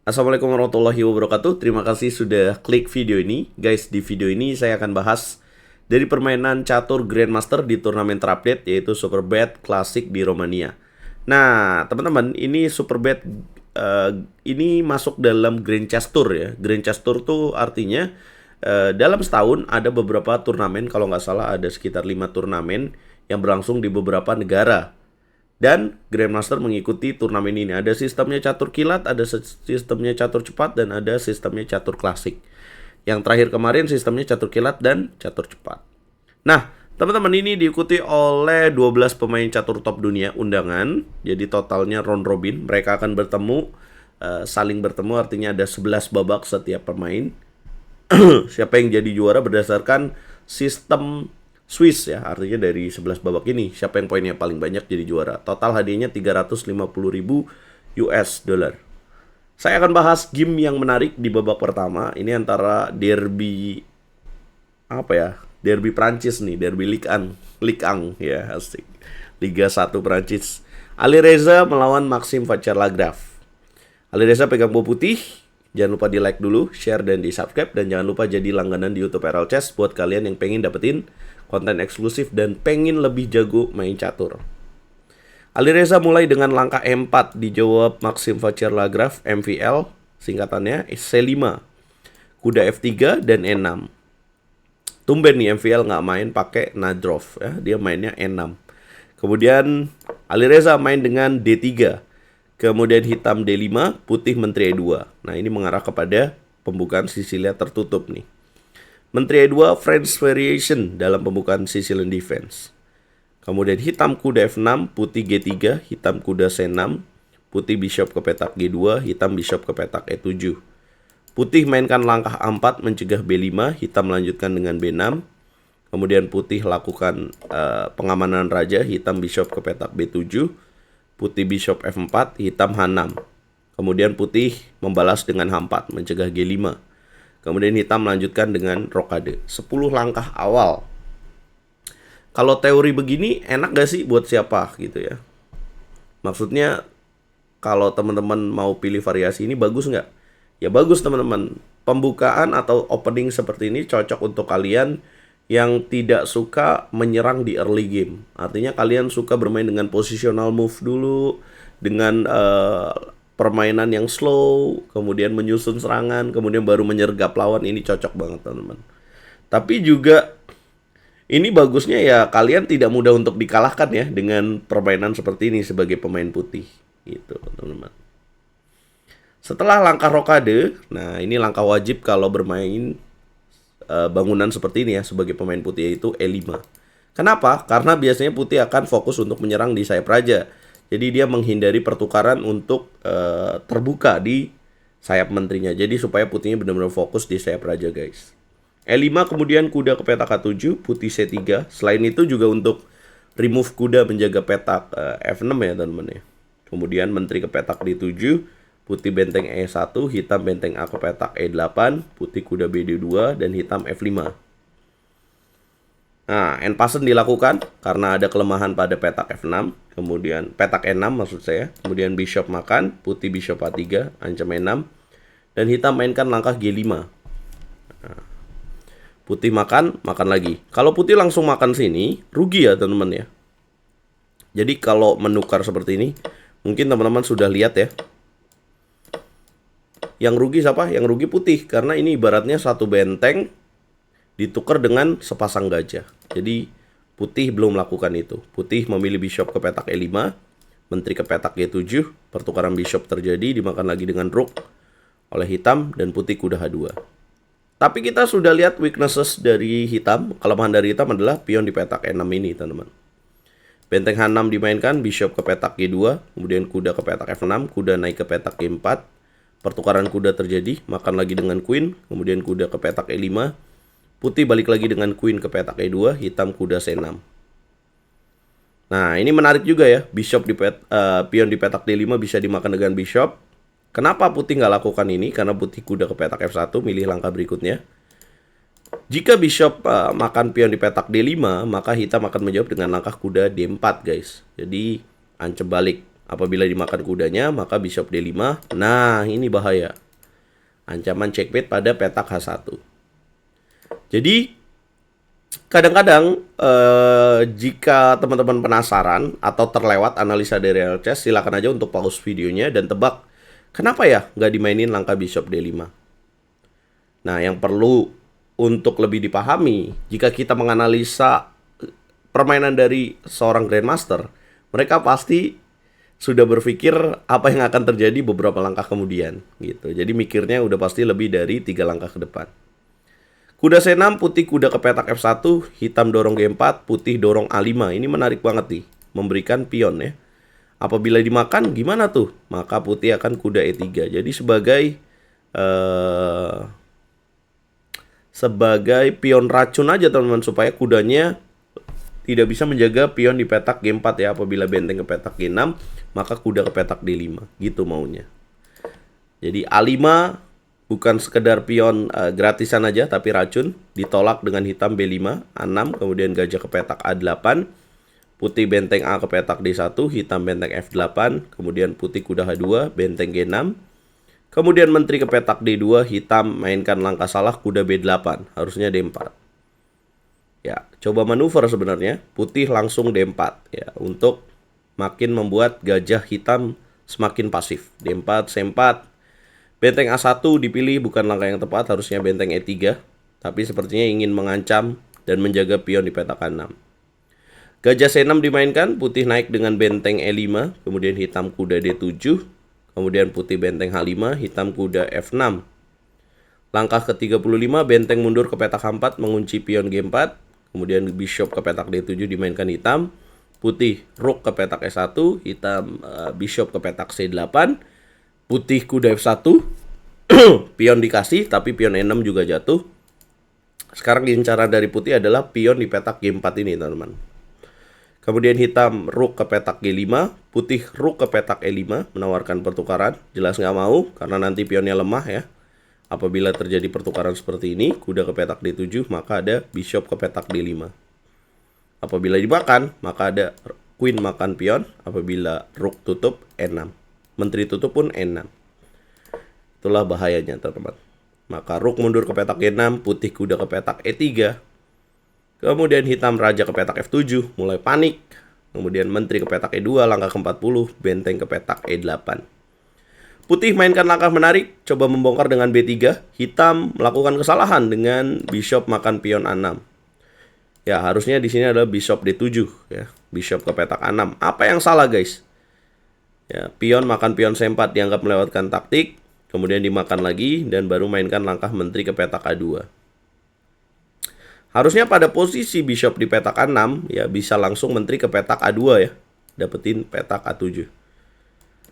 Assalamualaikum warahmatullahi wabarakatuh. Terima kasih sudah klik video ini. Guys, di video ini saya akan bahas dari permainan catur Grandmaster di turnamen terupdate yaitu Superbet Classic di Romania. Nah, teman-teman, ini Superbet ini masuk dalam Grand Chess Tour ya. Grand Chess Tour tuh artinya dalam setahun ada beberapa turnamen, kalau nggak salah ada sekitar 5 turnamen yang berlangsung di beberapa negara. Dan Grandmaster mengikuti turnamen ini. Ada sistemnya catur kilat, ada sistemnya catur cepat, dan ada sistemnya catur klasik. Yang terakhir kemarin sistemnya catur kilat dan catur cepat. Nah, teman-teman, ini diikuti oleh 12 pemain catur top dunia undangan. Jadi totalnya round robin. Mereka akan bertemu, saling bertemu, artinya ada 11 babak setiap pemain. Siapa yang jadi juara berdasarkan sistem Swiss ya, artinya dari 11 babak ini siapa yang poinnya paling banyak jadi juara. Total hadiahnya 350.000 US dollar. Saya akan bahas game yang menarik di babak pertama. Ini antara derby Derby Prancis nih, derby Ligue 1 ya, asik. Liga 1 Prancis. Alireza melawan Maxime Vachier-Lagrave. Alireza pegang bau putih. Jangan lupa di like dulu, share, dan di subscribe. Dan jangan lupa jadi langganan di YouTube RL Chess buat kalian yang pengen dapetin konten eksklusif dan pengen lebih jago main catur. Alireza mulai dengan langkah E4, dijawab Maxime Vachier-Lagrave, MVL, singkatannya C5. Kuda F3 dan E6. Tumben nih MVL nggak main pakai Nadrov ya, dia mainnya E6. Kemudian Alireza main dengan D3. Kemudian hitam D5, putih menteri E2. Nah, ini mengarah kepada pembukaan Sicilia tertutup nih. Menteri E2 French variation dalam pembukaan Sicilian defense. Kemudian hitam kuda F6, putih G3, hitam kuda C6, putih bishop ke petak G2, hitam bishop ke petak E7. Putih mainkan langkah A4 mencegah B5, hitam melanjutkan dengan B6. Kemudian putih lakukan pengamanan raja, hitam bishop ke petak B7. Putih bishop F4, hitam H6. Kemudian putih membalas dengan H4, mencegah G5. Kemudian hitam melanjutkan dengan rokade. 10 langkah awal. Kalau teori begini enak gak sih buat siapa gitu ya? Maksudnya kalau teman-teman mau pilih variasi ini bagus nggak? Ya bagus teman-teman. Pembukaan atau opening seperti ini cocok untuk kalian yang tidak suka menyerang di early game. Artinya kalian suka bermain dengan positional move dulu, dengan permainan yang slow, kemudian menyusun serangan, kemudian baru menyergap lawan. Ini cocok banget teman-teman. Tapi juga ini bagusnya ya kalian tidak mudah untuk dikalahkan ya dengan permainan seperti ini sebagai pemain putih gitu teman-teman. Setelah langkah rokade, nah ini langkah wajib kalau bermain bangunan seperti ini ya sebagai pemain putih, yaitu E5. Kenapa? Karena biasanya putih akan fokus untuk menyerang di sayap raja. Jadi dia menghindari pertukaran untuk terbuka di sayap menterinya. Jadi supaya putihnya benar-benar fokus di sayap raja guys. E5 kemudian kuda ke petak K7, putih C3. Selain itu juga untuk remove kuda menjaga petak F6 ya teman-teman ya. Kemudian menteri ke petak D7. Putih benteng E1, hitam benteng A ke petak E8, putih kuda BD2, dan hitam F5. Nah, end passen dilakukan karena ada kelemahan pada petak F6, kemudian petak E6 maksud saya, kemudian bishop makan, putih bishop A3, ancam E6, dan hitam mainkan langkah G5. Nah, putih makan lagi. Kalau putih langsung makan sini, rugi ya teman-teman ya. Jadi kalau menukar seperti ini, mungkin teman-teman sudah lihat ya. Yang rugi siapa? Yang rugi putih. Karena ini ibaratnya satu benteng ditukar dengan sepasang gajah. Jadi putih belum melakukan itu. Putih memilih bishop ke petak E5. Menteri ke petak G7. Pertukaran bishop terjadi. Dimakan lagi dengan rook oleh hitam. Dan putih kuda H2. Tapi kita sudah lihat weaknesses dari hitam. Kelemahan dari hitam adalah pion di petak E6 ini teman-teman. Benteng H6 dimainkan. Bishop ke petak G2. Kemudian kuda ke petak F6. Kuda naik ke petak G4. Pertukaran kuda terjadi, makan lagi dengan queen, kemudian kuda ke petak E5, putih balik lagi dengan queen ke petak E2, hitam kuda C6. Nah, ini menarik juga ya, bishop pion di petak D5 bisa dimakan dengan bishop. Kenapa putih nggak lakukan ini? Karena putih kuda ke petak F1, milih langkah berikutnya. Jika bishop makan pion di petak D5, maka hitam akan menjawab dengan langkah kuda D4 guys. Jadi, ancam balik. Apabila dimakan kudanya, maka bishop D5. Nah, ini bahaya. Ancaman checkmate pada petak H1. Jadi, kadang-kadang jika teman-teman penasaran atau terlewat analisa dari real chess, silakan aja untuk pause videonya dan tebak kenapa ya nggak dimainin langkah bishop D5. Nah, yang perlu untuk lebih dipahami, jika kita menganalisa permainan dari seorang grandmaster, mereka pasti sudah berpikir apa yang akan terjadi beberapa langkah kemudian gitu. Jadi mikirnya udah pasti lebih dari 3 langkah ke depan. Kuda C6, putih kuda ke petak F1, hitam dorong G4, putih dorong A5. Ini menarik banget nih, memberikan pion ya. Apabila dimakan gimana tuh? Maka putih akan kuda E3. Jadi sebagai pion racun aja teman-teman, supaya kudanya tidak bisa menjaga pion di petak G4 ya. Apabila benteng ke petak G6, maka kuda ke petak D5. Gitu maunya. Jadi A5 bukan sekedar pion gratisan aja, tapi racun. Ditolak dengan hitam B5, A6, kemudian gajah ke petak A8. Putih benteng A ke petak D1, hitam benteng F8. Kemudian putih kuda H2, benteng G6. Kemudian menteri ke petak D2, hitam mainkan langkah salah, kuda B8. Harusnya D4. Ya, coba manuver sebenarnya. Putih langsung D4 ya, untuk makin membuat gajah hitam semakin pasif. D4, C4. Benteng A1 dipilih, bukan langkah yang tepat, harusnya benteng E3. Tapi sepertinya ingin mengancam dan menjaga pion di petak A6. Gajah C6 dimainkan, putih naik dengan benteng E5, kemudian hitam kuda D7. Kemudian putih benteng H5, hitam kuda F6. Langkah ke-35, benteng mundur ke petak H4, mengunci pion G4. Kemudian bishop ke petak D7 dimainkan hitam. Putih rook ke petak E1, hitam bishop ke petak C8. Putih kuda F1. Pion dikasih, tapi pion E6 juga jatuh. Sekarang incaran dari putih adalah pion di petak G4 ini, teman-teman. Kemudian hitam rook ke petak G5. Putih rook ke petak E5, menawarkan pertukaran. Jelas nggak mau, karena nanti pionnya lemah ya. Apabila terjadi pertukaran seperti ini, kuda ke petak D7, maka ada bishop ke petak D5. Apabila dimakan, maka ada queen makan pion. Apabila rook tutup, E6. Menteri tutup pun E6. Itulah bahayanya, teman-teman. Maka rook mundur ke petak G6, putih kuda ke petak E3. Kemudian hitam raja ke petak F7, mulai panik. Kemudian menteri ke petak E2, langkah ke-40, benteng ke petak E8. Putih mainkan langkah menarik, coba membongkar dengan B3. Hitam melakukan kesalahan dengan bishop makan pion A6. Ya, harusnya di sini adalah bishop D7 ya. Bishop ke petak A6. Apa yang salah, guys? Ya, pion makan pion C4 dianggap melewatkan taktik, kemudian dimakan lagi dan baru mainkan langkah menteri ke petak A2. Harusnya pada posisi bishop di petak A6 ya bisa langsung menteri ke petak A2 ya. Dapetin petak A7.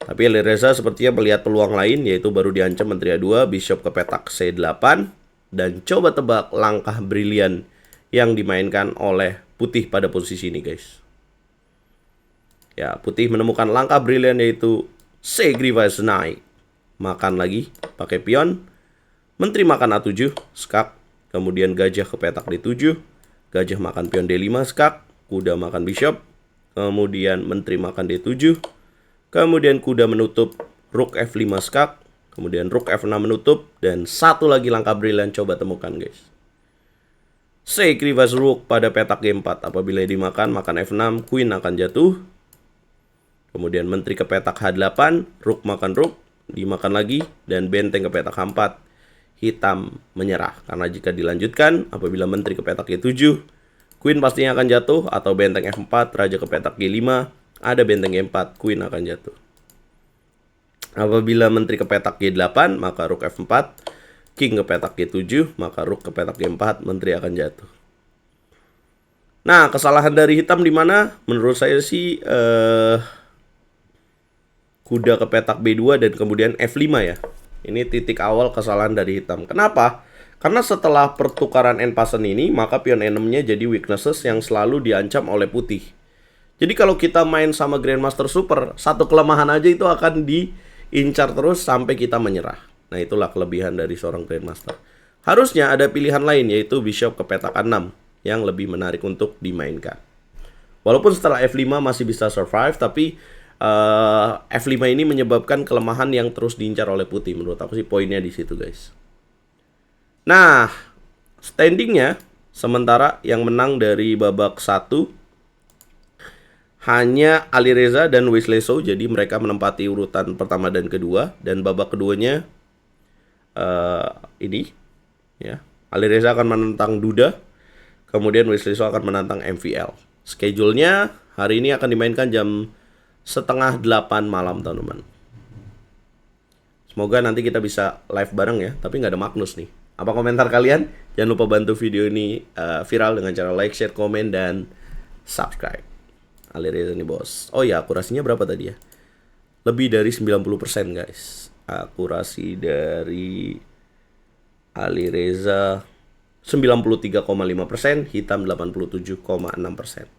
Tapi Alireza sepertinya melihat peluang lain, yaitu baru diancam menteri A2, bishop ke petak C8. Dan coba tebak langkah brilian yang dimainkan oleh putih pada posisi ini, guys. Ya, putih menemukan langkah brilian yaitu Sacrifice Knight. Makan lagi, pakai pion. Menteri makan A7, skak. Kemudian gajah ke petak D7. Gajah makan pion D5, skak. Kuda makan bishop. Kemudian menteri makan D7. Kemudian kuda menutup, rook F5 skak. Kemudian rook F6 menutup. Dan satu lagi langkah brilian, coba temukan, guys. Sacrifice rook pada petak G4. Apabila dimakan, makan F6, queen akan jatuh. Kemudian menteri ke petak H8, rook makan rook, dimakan lagi. Dan benteng ke petak H4. Hitam menyerah. Karena jika dilanjutkan, apabila menteri ke petak G7, queen pastinya akan jatuh. Atau benteng F4, raja ke petak G5. Ada benteng G4, queen akan jatuh. Apabila menteri ke petak G8, maka rook F4. King ke petak G7, maka rook ke petak G4, menteri akan jatuh. Nah, kesalahan dari hitam di mana? Menurut saya sih kuda ke petak B2 dan kemudian F5 ya. Ini titik awal kesalahan dari hitam. Kenapa? Karena setelah pertukaran end pasen ini, maka pion E6-nya jadi weaknesses yang selalu diancam oleh putih. Jadi kalau kita main sama Grandmaster Super, satu kelemahan aja itu akan diincar terus sampai kita menyerah. Nah, itulah kelebihan dari seorang Grandmaster. Harusnya ada pilihan lain, yaitu bishop ke petak A6 yang lebih menarik untuk dimainkan. Walaupun setelah F5 masih bisa survive, tapi F5 ini menyebabkan kelemahan yang terus diincar oleh putih. Menurut aku sih poinnya di situ, guys. Nah, standingnya sementara yang menang dari babak 1 hanya Alireza dan Wesley So, jadi mereka menempati urutan pertama dan kedua. Dan babak keduanya ini ya, Alireza akan menentang Duda, kemudian Wesley So akan menantang MVL. Schedule-nya hari ini akan dimainkan jam 7:30 malam, teman-teman. Semoga nanti kita bisa live bareng ya, tapi nggak ada Magnus nih. Apa komentar kalian? Jangan lupa bantu video ini viral dengan cara like, share, komen, dan subscribe. Alireza nih, bos. Oh ya, akurasinya berapa tadi ya? Lebih dari 90%, guys. Akurasi dari Alireza 93,5%, hitam 87,6%.